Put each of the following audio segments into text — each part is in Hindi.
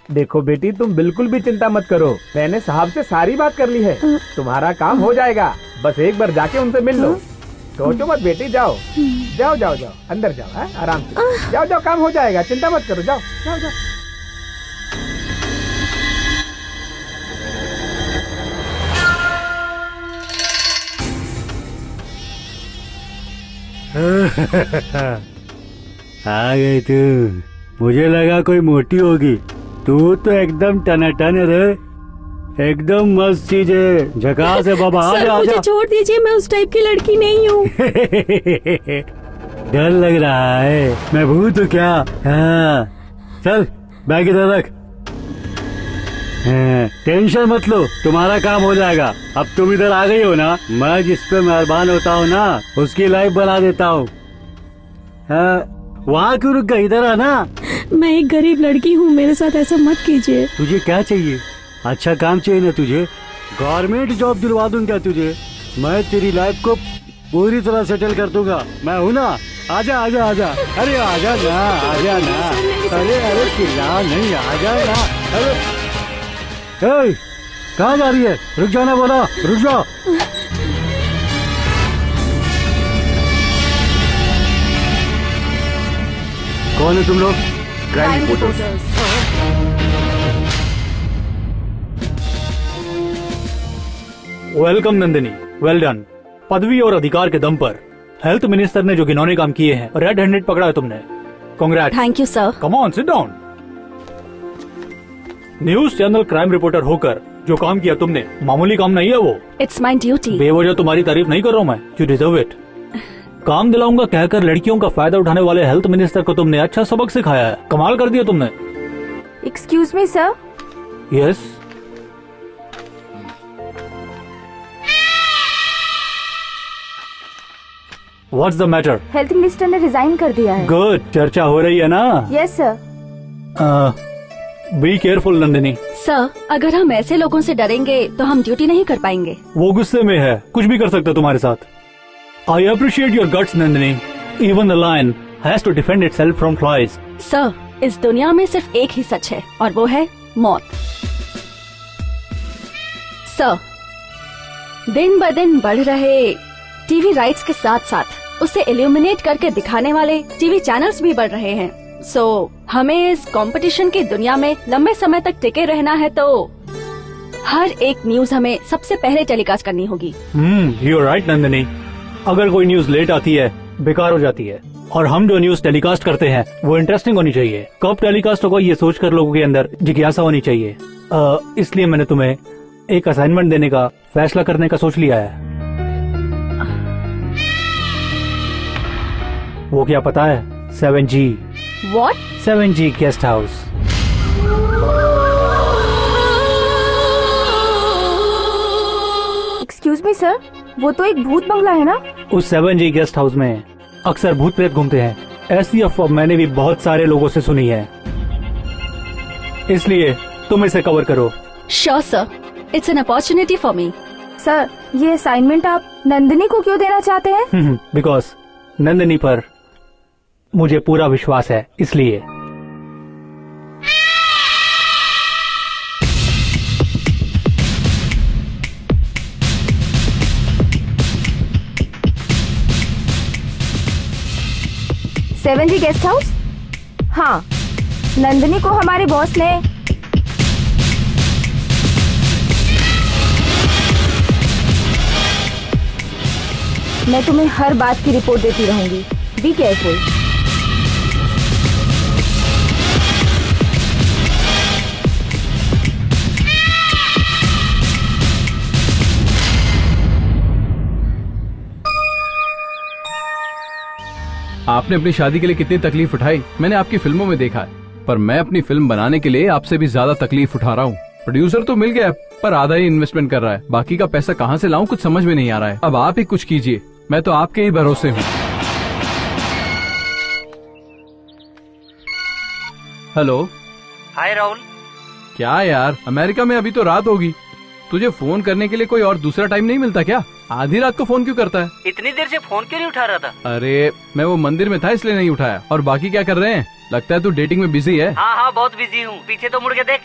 देखो बेटी, तुम बिल्कुल भी चिंता मत करो, मैंने साहब से सारी बात कर ली है। तुम्हारा काम हो जाएगा, बस एक बार जाके उनसे मिल लो। सोचो मत बेटी, जाओ जाओ जाओ जाओ, अंदर जाओ, है आराम से जाओ जाओ, काम हो जाएगा, चिंता मत करो, जाओ जाओ जाओ। आ गई तू। मुझे लगा कोई मोटी होगी, तू तो एकदम टनाटन है रे, एकदम मस्त चीज है, झकास है बाबा। आजा मुझे छोड़ दीजिए, मैं उस टाइप की लड़की नहीं हूँ। डर लग रहा है, मैं भूत हूँ क्या? हाँ चल बैग इधर रख। टेंशन मत लो, तुम्हारा काम हो जाएगा। अब तुम इधर आ गई हो ना, मैं जिस पे मेहरबान होता हूँ ना, उसकी लाइफ बना देता हूँ। वहाँ क्यों रुक गई, इधर आना। मैं एक गरीब लड़की हूँ, मेरे साथ ऐसा मत कीजिए। तुझे क्या चाहिए? अच्छा काम चाहिए ना तुझे? गवर्नमेंट जॉब दिलवा दूँ क्या तुझे? मैं तेरी लाइफ को पूरी तरह सेटल कर दूंगा, मैं हूँ ना। आजा आजा आजा, अरे आजा ना, आजा ना, अरे अरे चिल्ला नहीं, आजा ना। अरे कहाँ जा रही है? रुक जाना बोला, रुक जाओ। कौन है तुम लोग? Crime reporters. Welcome Nandini, well done. पदवी और अधिकार के दम पर हेल्थ मिनिस्टर ने जो घिनौने काम किए हैं, रेड हैंडेड पकड़ा है तुमने। Congrats. Thank you sir. Come on, sit down. News channel crime reporter होकर जो काम किया तुमने, मामूली काम नहीं है वो। It's my duty. बेवजह तुम्हारी तारीफ नहीं कर रहा हूँ मैं, यू डिजर्व इट। काम दिलाऊंगा कहकर लड़कियों का फायदा उठाने वाले हेल्थ मिनिस्टर को तुमने अच्छा सबक सिखाया है, कमाल कर दिया तुमने। Excuse me sir. Yes. What's the matter? Health minister ने रिजाइन कर दिया है। गुड, चर्चा हो रही है ना? Yes sir. Be careful Nandini. Sir, अगर हम ऐसे लोगों से डरेंगे तो हम ड्यूटी नहीं कर पाएंगे। वो गुस्से में है, कुछ भी कर सकता है तुम्हारे साथ। I appreciate your guts Nandini. Even the lion has to defend itself from flies. Sir, इस दुनिया में सिर्फ एक ही सच है और वो है मौत। सर, दिन ब दिन बढ़ रहे टीवी राइट्स के साथ साथ उसे इल्यूमिनेट करके दिखाने वाले टीवी चैनल्स भी बढ़ रहे हैं। सो हमें इस कंपटीशन की दुनिया में लंबे समय तक टिके रहना है तो हर एक न्यूज हमें सबसे पहले टेलीकास्ट करनी होगी। You are right Nandini. अगर कोई न्यूज लेट आती है, बेकार हो जाती है, और हम जो न्यूज टेलीकास्ट करते हैं वो इंटरेस्टिंग होनी चाहिए। कब टेलीकास्ट होगा ये सोचकर लोगों के अंदर जिज्ञासा होनी चाहिए। इसलिए मैंने तुम्हें एक असाइनमेंट देने का फैसला करने का सोच लिया है। वो क्या पता है? 7G। What? 7G guest house. Excuse me sir, वो तो एक भूत बंगला है ना? उस 7G गेस्ट हाउस में अक्सर भूत प्रेत घूमते हैं, ऐसी अफवाह मैंने भी बहुत सारे लोगों से सुनी है, इसलिए तुम इसे कवर करो। Sure sir, it's an opportunity for me. Sir, ये असाइनमेंट आप नंदिनी को क्यों देना चाहते हैं? बिकॉज नंदिनी पर मुझे पूरा विश्वास है, इसलिए। सेवन जी गेस्ट हाउस? हाँ, नंदिनी को हमारे बॉस ने मैं तुम्हें हर बात की रिपोर्ट देती रहूंगी। Be careful. आपने अपनी शादी के लिए कितनी तकलीफ उठाई मैंने आपकी फिल्मों में देखा है, पर मैं अपनी फिल्म बनाने के लिए आपसे भी ज्यादा तकलीफ उठा रहा हूँ। प्रोड्यूसर तो मिल गया पर आधा ही इन्वेस्टमेंट कर रहा है, बाकी का पैसा कहाँ से लाऊं कुछ समझ में नहीं आ रहा है। अब आप ही कुछ कीजिए, मैं तो आपके ही भरोसे हूँ। हेलो। हाय राहुल। क्या यार, अमेरिका में अभी तो रात होगी, तुझे फोन करने के लिए कोई और दूसरा टाइम नहीं मिलता क्या? आधी रात को फोन क्यों करता है? इतनी देर से फोन क्यों नहीं उठा रहा था? अरे मैं वो मंदिर में था इसलिए नहीं उठाया। और बाकी क्या कर रहे हैं? लगता है तू डेटिंग में बिजी है। हाँ हाँ बहुत बिजी हूँ, पीछे तो मुड़ के देख।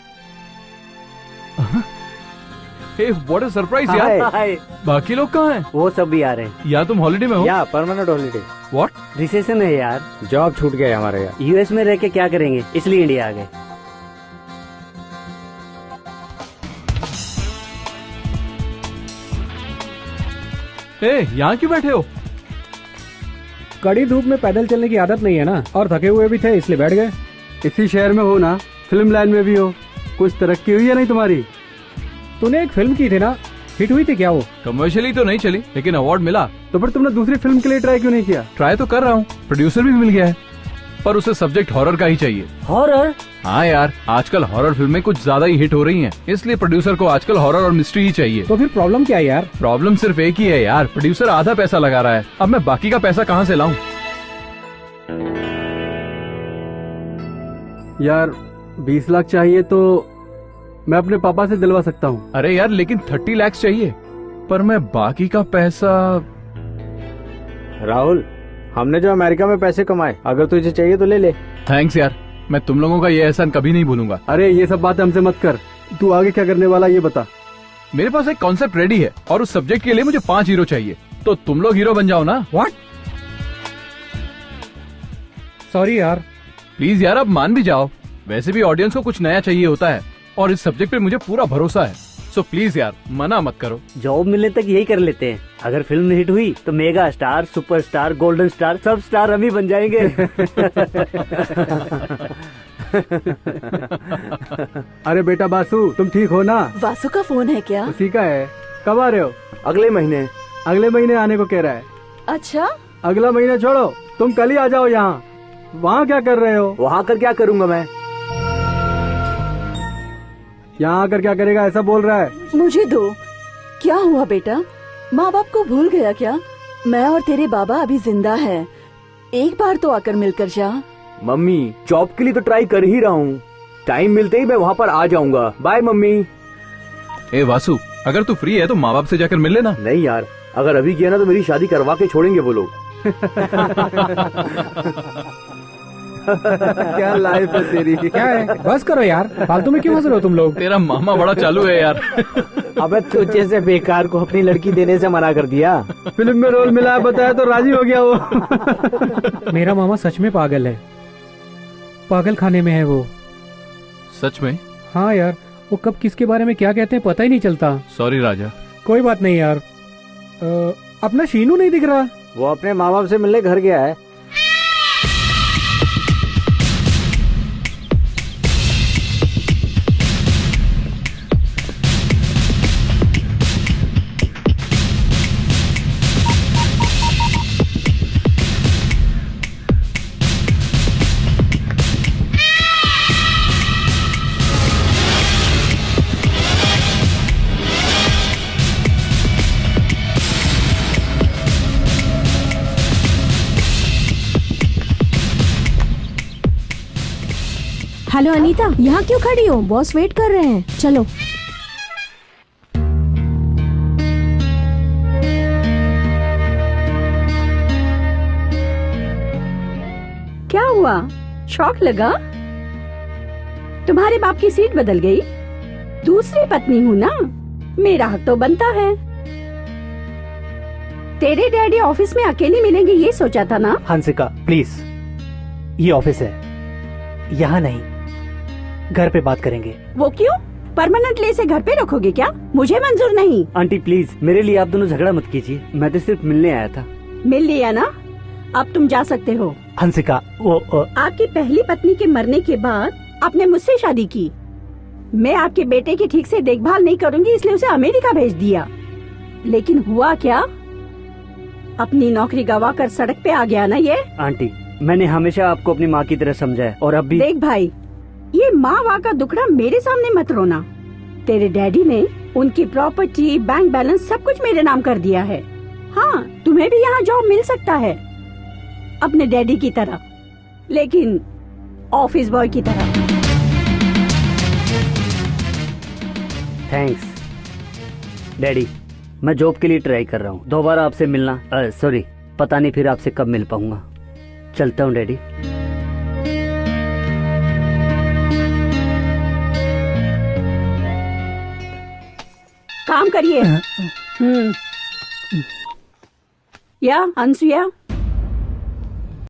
हे व्हाट अ सरप्राइज यार। हाय, बाकी लोग कहाँ हैं? वो सब भी आ रहे हैं। या तुम हॉलिडे में हो? या परमानेंट हॉलीडे। व्हाट? रिसेशन है यार, जॉब छूट गया हमारे यार। यूएस में रह के क्या करेंगे, इसलिए इंडिया आ गए। ए, यहाँ क्यों बैठे हो? कड़ी धूप में पैदल चलने की आदत नहीं है ना, और थके हुए भी थे इसलिए बैठ गए। इसी शहर में हो ना, फिल्म लाइन में भी हो, कुछ तरक्की हुई है नहीं तुम्हारी? तूने एक फिल्म की थी ना, हिट हुई थी क्या वो? कमर्शियली तो नहीं चली, लेकिन अवार्ड मिला। तो फिर तुमने दूसरी फिल्म के लिए ट्राई क्यों नहीं किया? ट्राई तो कर रहा हूँ, प्रोड्यूसर भी मिल गया है, पर उसे सब्जेक्ट हॉरर का ही चाहिए। हॉरर? हाँ यार, आजकल हॉरर फिल्में कुछ ज्यादा ही हिट हो रही हैं, इसलिए प्रोड्यूसर को आजकल हॉरर और मिस्ट्री ही चाहिए। तो फिर प्रॉब्लम क्या है यार? प्रॉब्लम सिर्फ एक ही है यार, प्रोड्यूसर आधा पैसा लगा रहा है। अब मैं बाकी का पैसा कहाँ से लाऊं? यार 20 लाख चाहिए तो मैं अपने पापा से दिलवा सकता हूँ। अरे यार लेकिन 30 लाख चाहिए, पर मैं बाकी का पैसा। राहुल, हमने जो अमेरिका में पैसे कमाए, अगर तुझे चाहिए तो ले ले। थैंक्स यार, मैं तुम लोगों का ये एहसान कभी नहीं भूलूंगा। अरे ये सब बातें हमसे मत कर, तू आगे क्या करने वाला ये बता। मेरे पास एक कॉन्सेप्ट रेडी है और उस सब्जेक्ट के लिए मुझे 5 हीरो चाहिए, तो तुम लोग हीरो बन जाओ ना। व्हाट? सॉरी यार। प्लीज यार, अब मान भी जाओ। वैसे भी ऑडियंस को कुछ नया चाहिए होता है और इस सब्जेक्ट पे मुझे पूरा भरोसा है, सो प्लीज यार मना मत करो। जॉब मिलने तक यही कर लेते हैं। अगर फिल्म हिट हुई तो mega star, super star, golden star, सब स्टार हम ही बन जाएंगे। अरे बेटा बासु, तुम ठीक हो ना? वासु का फोन है क्या? उसी का है। कब आ रहे हो? अगले महीने। अगले महीने आने को कह रहा है। अच्छा, अगला महीना छोड़ो, तुम कल ही आ जाओ यहाँ। वहाँ क्या कर रहे हो? वहाँ कर क्या करूँगा मैं? यहाँ आकर क्या करेगा, ऐसा बोल रहा है। मुझे दो। क्या हुआ बेटा, माँ बाप को भूल गया क्या? मैं और तेरे बाबा अभी जिंदा है, एक बार तो आकर मिलकर जा। मम्मी, जॉब के लिए तो ट्राई कर ही रहा हूँ, टाइम मिलते ही मैं वहाँ पर आ जाऊंगा। Bye mummy. ए वासु, अगर तू फ्री है तो माँ बाप से जाकर मिल लेना। नहीं यार, अगर अभी किया ना तो मेरी शादी करवा के छोड़ेंगे वो लोग। क्या लाइफ है तेरी। क्या है, बस करो यार, फालतू में क्यों हंस रहे हो तुम लोग? तेरा मामा बड़ा चालू है यार। अबे तू जैसे बेकार को अपनी लड़की देने से मना कर दिया। फिल्म में रोल मिला बताया तो राजी हो गया वो। मेरा मामा सच में पागल है, पागल खाने में है वो। सच में? हाँ यार, वो कब किसके बारे में क्या कहते हैं पता ही नहीं चलता। सॉरी राजा। कोई बात नहीं यार। अपना शीनू नहीं दिख रहा। वो अपने माँ बाप से मिलने घर गया है। हेलो अनीता, यहाँ क्यों खड़ी हो? बॉस वेट कर रहे हैं, चलो। क्या हुआ, शौक लगा? तुम्हारे बाप की सीट बदल गई? दूसरी पत्नी हूँ ना, मेरा हक तो बनता है। तेरे डैडी ऑफिस में अकेले मिलेंगे ये सोचा था ना? हंसिका प्लीज, ये ऑफिस है, यहाँ नहीं, घर पे बात करेंगे। वो क्यों? परमानेंटली इसे घर पे रखोगे क्या? मुझे मंजूर नहीं। आंटी प्लीज, मेरे लिए आप दोनों झगड़ा मत कीजिए, मैं तो सिर्फ मिलने आया था। मिल लिया ना, अब तुम जा सकते हो। हंसिका वो आपकी पहली पत्नी के मरने के बाद आपने मुझसे शादी की। मैं आपके बेटे की ठीक से देखभाल नहीं करूंगी इसलिए उसे अमेरिका भेज दिया। लेकिन हुआ क्या, अपनी नौकरी गवा कर सड़क पे आ गया ना ये। आंटी, मैंने हमेशा आपको अपनी माँ की तरह समझा है और अब भी। देख भाई, ये माँ वाँ का दुखड़ा मेरे सामने मत रोना। तेरे डैडी ने उनकी प्रॉपर्टी, बैंक बैलेंस सब कुछ मेरे नाम कर दिया है। हाँ, तुम्हें भी यहाँ जॉब मिल सकता है अपने डैडी की तरह, लेकिन ऑफिस बॉय की तरह। थैंक्स डैडी, मैं जॉब के लिए ट्राई कर रहा हूँ, दोबारा आपसे मिलना सॉरी, पता नहीं फिर आपसे कब मिल पाऊंगा। चलता हूँ डैडी। काम करिए। या अनसुया,